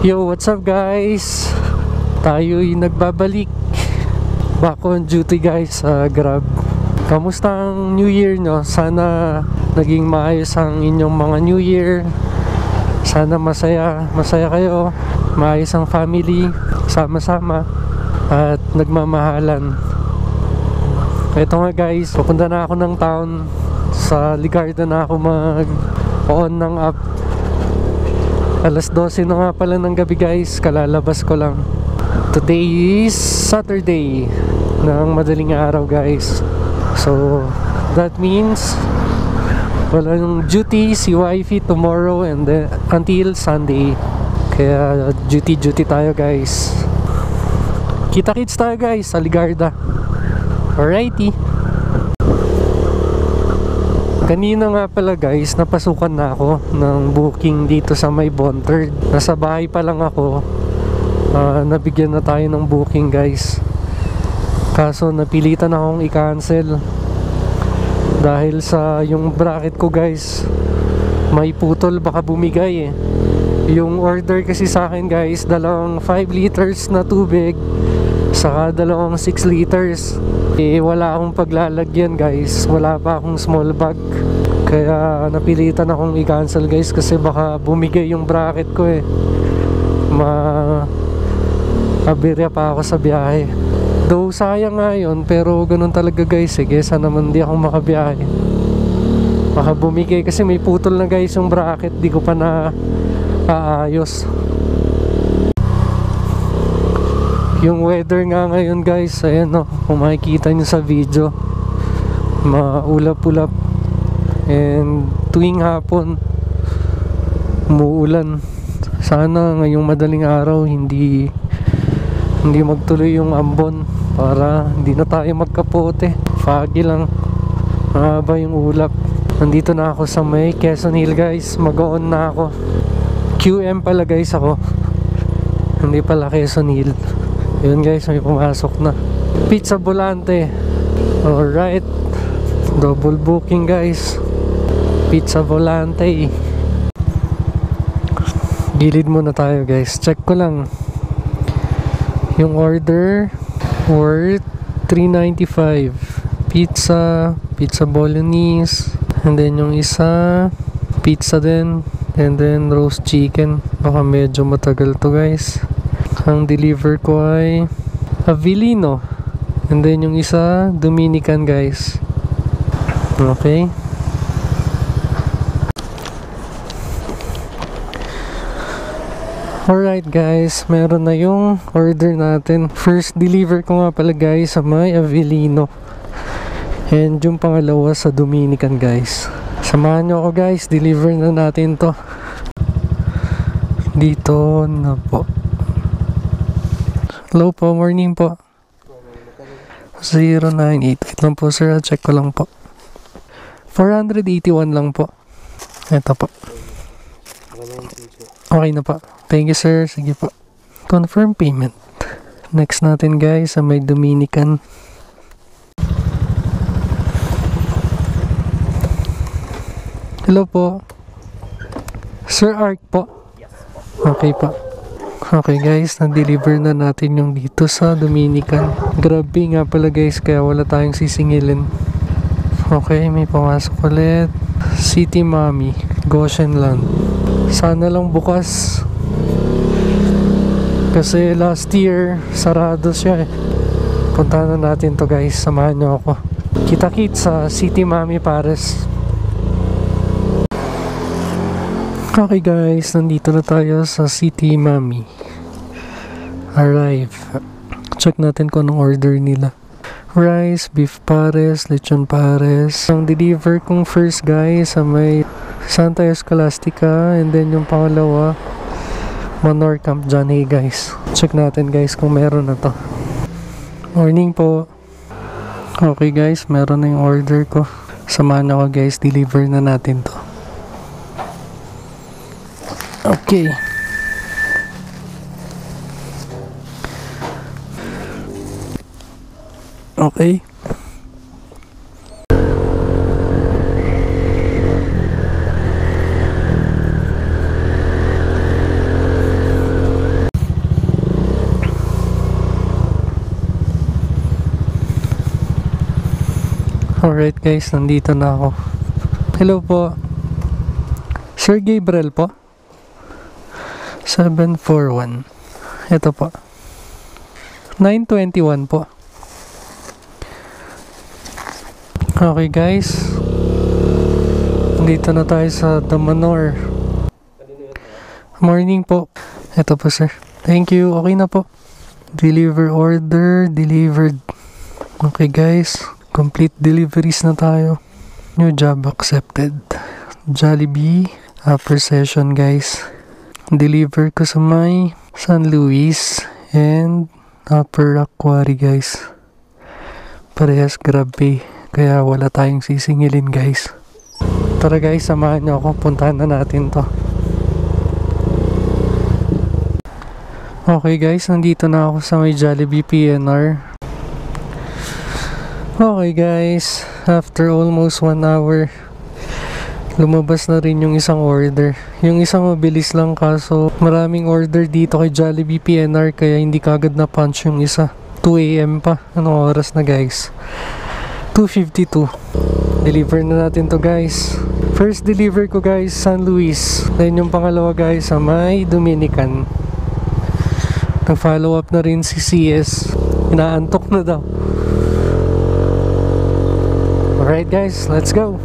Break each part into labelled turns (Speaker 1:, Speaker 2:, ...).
Speaker 1: Yo, what's up guys? Tayo'y nagbabalik. Back on duty guys sa Grab. Kamusta ang New Year nyo? Sana naging maayos ang inyong mga New Year. Sana masaya kayo. Maayos ang family, sama-sama at nagmamahalan. Ito nga guys, pupunta na ako ng town. Sa Ligarda na ako mag-on ng app. Alas 12 na nga pala ng gabi guys, kalalabas ko lang. Today is Saturday ng madaling araw guys. So that means walang duty si wifey tomorrow and then until Sunday. Kaya duty tayo guys. Kita-kits tayo guys sa Ligarda. Alrighty. Kanina nga pala guys, napasukan na ako ng booking dito sa may Bonterd. Nasa bahay pa lang ako. Nabigyan na tayo ng booking guys. Kaso napilitan akong i-cancel. Dahil sa yung bracket ko guys, may putol, baka bumigay eh. Yung order kasi sa akin guys, dalawang 5 liters na tubig, saka dalawang 6 liters. Wala akong paglalagyan guys, wala pa akong small bag. Kaya napilitan akong i-cancel guys kasi baka bumigay yung bracket ko eh. Abirya pa ako sa biyahe. Though sayang nga yun, pero ganun talaga guys eh, kesa naman di ako makabiyahe. Baka bumigay kasi may putol na guys yung bracket, di ko pa na aayos. Yung weather nga ngayon guys, ayan o, kung makikita nyo sa video, maulap-ulap. And tuwing hapon umuulan. Sana ngayong madaling araw hindi magtuloy yung ambon para hindi na tayo magkapote. Foggy lang, mahaba yung ulap. Nandito na ako sa may Quezon Hill guys, mag-on na ako. QM pala guys ako, hindi pala Quezon Hill. Yun guys, may pumasok na Pizza Volante. Alright, double booking guys, Pizza Volante. Gilid muna tayo guys, check ko lang. Yung order worth $3.95. Pizza Bolognese. And then yung isa pizza din. And then roast chicken. Baka medyo matagal to guys. Ang deliver ko ay Avellino. And then yung isa Dominican guys. Okay. Alright guys, meron na yung order natin. First deliver ko nga pala guys sa may Avellino. And yung pangalawa sa Dominican guys. Samahan nyo ako guys, deliver na natin to. Dito na po. Hello po, morning po. 0988 lang po sir, check ko lang po. 481 lang po. Ito po. Okay na po. Thank you sir. Sige po. Confirm payment. Next natin guys sa may Dominican. Hello po. Sir Ark po. Okay po. Okay guys, na-deliver na natin yung dito sa Dominican. Grabe nga pala guys, kaya wala tayong sisingilin. Okay, may pumasok ulit. City Mami, Goshen Land. Sana lang bukas. Kasi last year, sarado siya eh. Punta na natin to guys, samahan nyo ako. Kita-kits sa City Mami Pares. Okay guys, nandito na tayo sa City Mami. Arrive. Check natin kung anong order nila. Rice, beef pares, lechon pares. Ang deliver kong first guys sa may Santa Escolastica. And then yung pangalawa, Manor Camp Johnny guys. Check natin guys kung meron na to. Morning po. Okay guys, meron na yung order ko. Samahan ako guys, deliver na natin to. Okay. Okay. Alright guys, nandito na ako. Hello po. Sir Gabriel po? 741. Ito po. 921 po. Okay guys. Nandito na tayo sa Damanor. Morning po. Ito po sir. Thank you. Okay na po. Deliver order. Delivered. Okay guys. Complete deliveries na tayo. New job accepted. Jollibee. Upper session guys. Deliver ko sa may San Luis and Upper Aquari guys. Parehas GrabPay. Kaya wala tayong sisingilin guys. Tara guys, samahan nyo ako. Puntahan na natin to. Okay guys, nandito na ako sa may Jollibee PNR. Okay guys, after almost 1 hour, lumabas na rin yung isang order. Yung isang mabilis lang kaso maraming order dito kay Jollibee PNR kaya hindi kagad na punch yung isa. 2 AM pa. Anong oras na guys? 2:52. Deliver na natin to guys. First deliver ko guys, San Luis. Then yung pangalawa guys sa may Dominican. Nag-follow up na rin si CS. Inaantok na daw. Alright guys, let's go.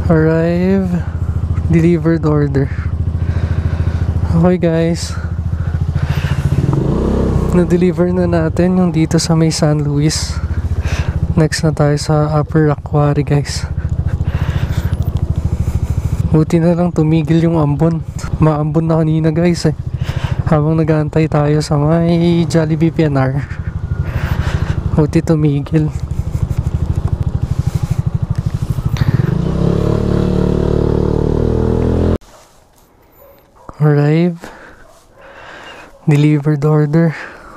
Speaker 1: Arrive. Delivered order. Okay guys. Na-deliver na natin yung dito sa may San Luis. Next na tayo sa Upper Aquari guys. Buti na lang tumigil yung ambon. Maambon na kanina guys eh. Habang nag-aantay tayo sa may Jollibee PNR. Buti tumigil. Arrive. Delivered order.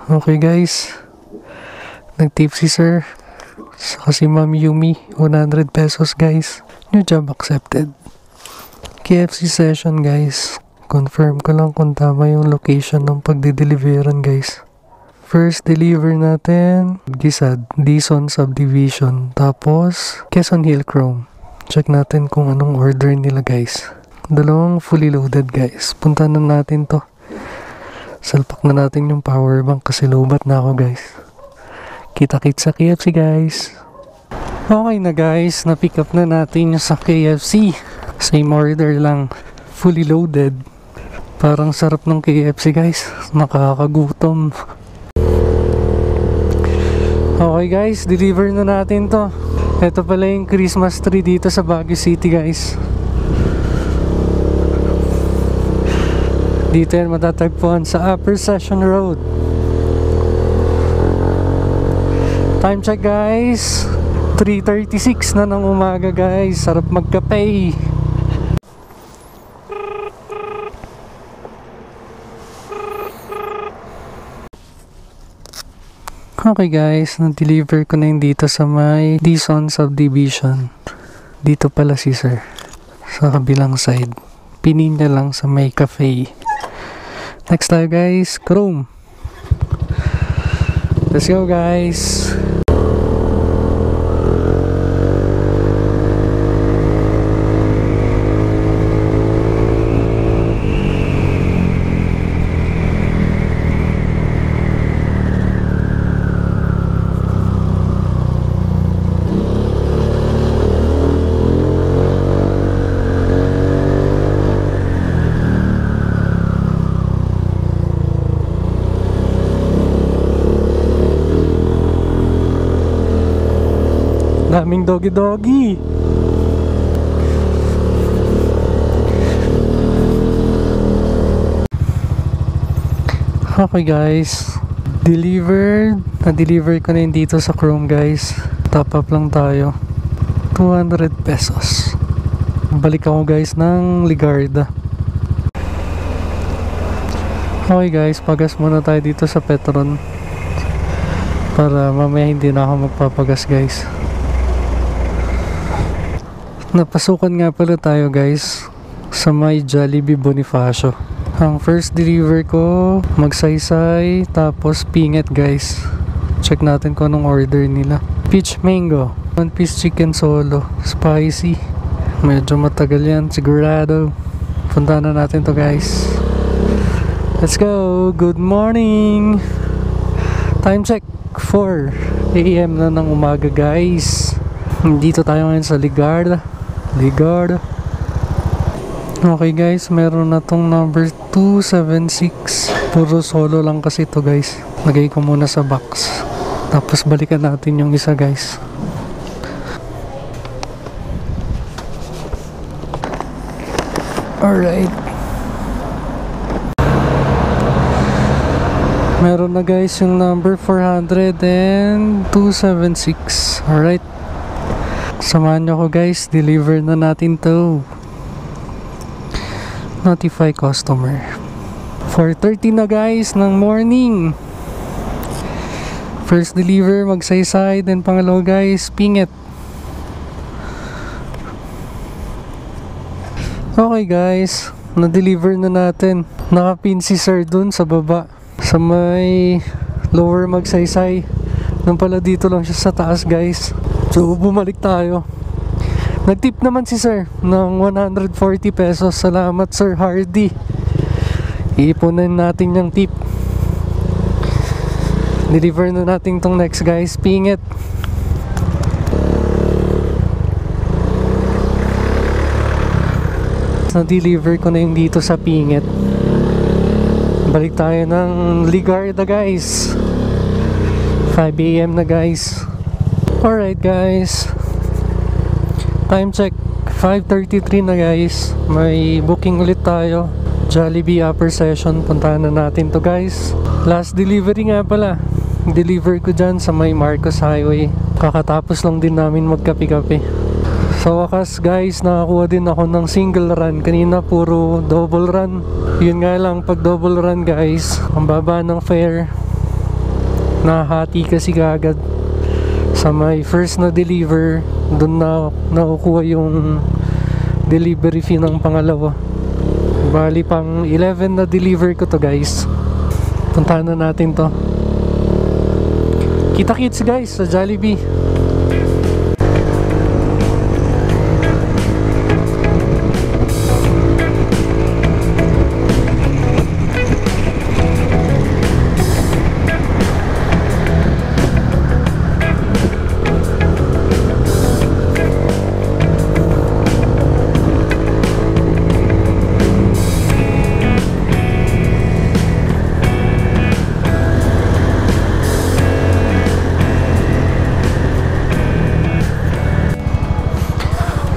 Speaker 1: Okay guys. Nag-tip si sir. Saka si Ma'am Yumi. 100 pesos guys. New job accepted. KFC session guys. Confirm ko lang kung tama yung location ng pagdideliveran guys. First deliver natin Gisad, Dizon Subdivision. Tapos Quezon Hill Chrome. Check natin kung anong order nila guys. Dalawang fully loaded guys. Punta na natin to. Salpak na natin yung power bank kasi lobat na ako guys. Kita-kits sa KFC guys. Okay na guys, na-pick up na natin yung sa KFC. Same order lang, fully loaded. Parang sarap ng KFC guys. Nakakagutom. Okay guys, deliver na natin to. Ito pala yung Christmas tree dito sa Baguio City guys. Dito yan matatagpuan sa Upper Session Road. Time check guys, 3:36 na ng umaga guys. Sarap magkape. Okay guys, na-deliver ko na yun dito sa may Dizon Subdivision. Dito pala si sir. Sa kabilang side. Pinin niya lang sa may cafe. Next tayo guys, Chrome. Let's go guys. Daming doggy-doggy. Okay guys, delivered. Na-deliver ko na yun dito sa Chrome guys. Top up lang tayo, 200 pesos. Balik ako guys ng Ligarda. Okay guys, pagas muna tayo dito sa Petron para mamaya hindi na ako magpapagas guys. Napasukan nga pala tayo guys sa may Jollibee Bonifacio. Ang first deliver ko Magsaysay tapos Pinget guys. Check natin kung anong order nila. Peach mango, 1 piece chicken solo, spicy. Medyo matagal yan, sigurado. Punta na natin to guys. Let's go! Good morning! Time check, 4 AM na ng umaga guys. Dito tayo ngayon sa Ligarda. Okay guys, meron na tong number 276. Puro solo lang kasi to guys. Lagay ko muna sa box. Tapos balikan natin yung isa guys. Alright. Meron na guys yung number 400 and 276. Alright. Samahan nyo ko guys. Deliver na natin to. Notify customer. 4:30 na guys ng morning. First deliver, Magsaysay, then pangalawa guys, Pingit. Okay guys, na-deliver na natin. Nakapin si sir dun sa baba, sa may lower Magsaysay. Nung pala dito lang siya sa taas guys. So bumalik tayo. Nagtip naman si sir ng 140 pesos. Salamat Sir Hardy. Iipunin natin yung tip. Deliver na natin tong next guys, Pingit. Na-deliver ko na yung dito sa Pingit. Balik tayo ng Ligarda guys. 5 AM na guys. Alright guys, time check, 5:33 na guys. May booking ulit tayo, Jollibee upper session. Puntahan na natin to guys. Last delivery nga pala, deliver ko dyan sa may Marcos Highway. Kakatapos lang din namin magkape-kape. Sa wakas guys, nakakuha din ako ng single run. Kanina puro double run. Yun nga lang, pag double run guys, ang baba ng fare. Nahati kasi kagad sa may first na deliver. Doon na nakukuha yung delivery fee ng pangalawa. Bali pang 11 na deliver ko to guys. Puntahan na natin to. Kita-kits guys sa Jollibee.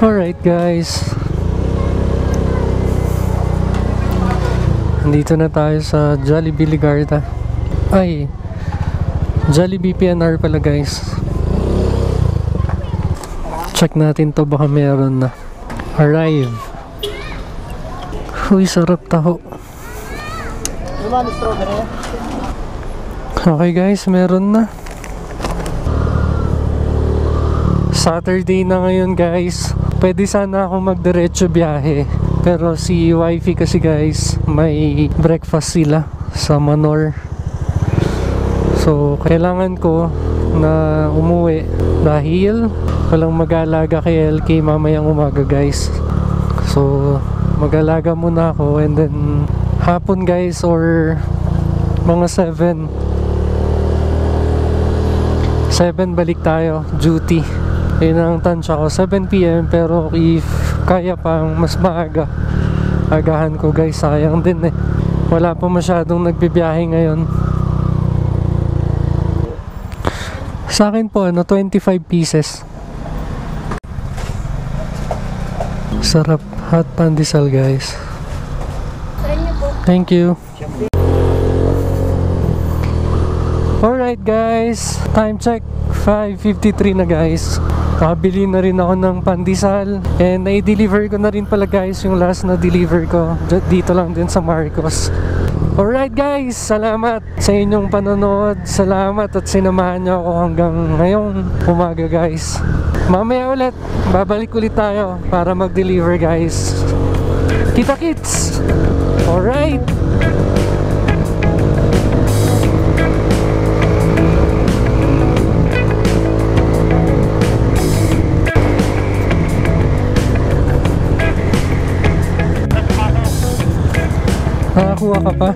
Speaker 1: Alright guys, nandito na tayo sa Jollibee Ligarda. Ay, Jollibee PNR pala guys. Check natin to, baka meron na. Arrive. Uy, sarap taho. Okay guys, meron na. Saturday na ngayon guys. Pwede sana ako magdiretso biyahe, pero si wifey kasi guys, may breakfast sila sa Manor. So kailangan ko na umuwi dahil walang mag-aalaga kay LK mamayang umaga guys. So mag-alaga muna ako, and then hapon guys, or mga 7 balik tayo duty. Yun ang tansya ko, 7 PM, pero if kaya pang mas maaga, agahan ko guys. Sayang din eh, wala pa masyadong nagbibiyahe ngayon. Sa akin po 25 pieces. Sarap, hot pandesal guys. Thank you. Alright guys, time check, 5:53 na guys. Nakabili na rin ako ng pandesal, and na-deliver ko na rin pala guys yung last na deliver ko dito lang din sa Marcos. Alright guys, salamat sa inyong panonood. Salamat at sinamahan niyo ako hanggang ngayong umaga guys. Mamaya ulit, babalik ulit tayo para mag-deliver guys. Kita-kits! Alright! nakakuha ka pa?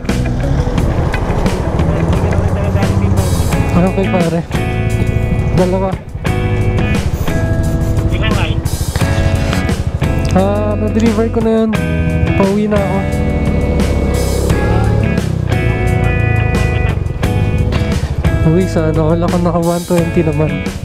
Speaker 1: Okay pare. Dalawa. Na-deliver ko na yun. Pauwi na ako. Uwi, sana wala ko naka 120 naman.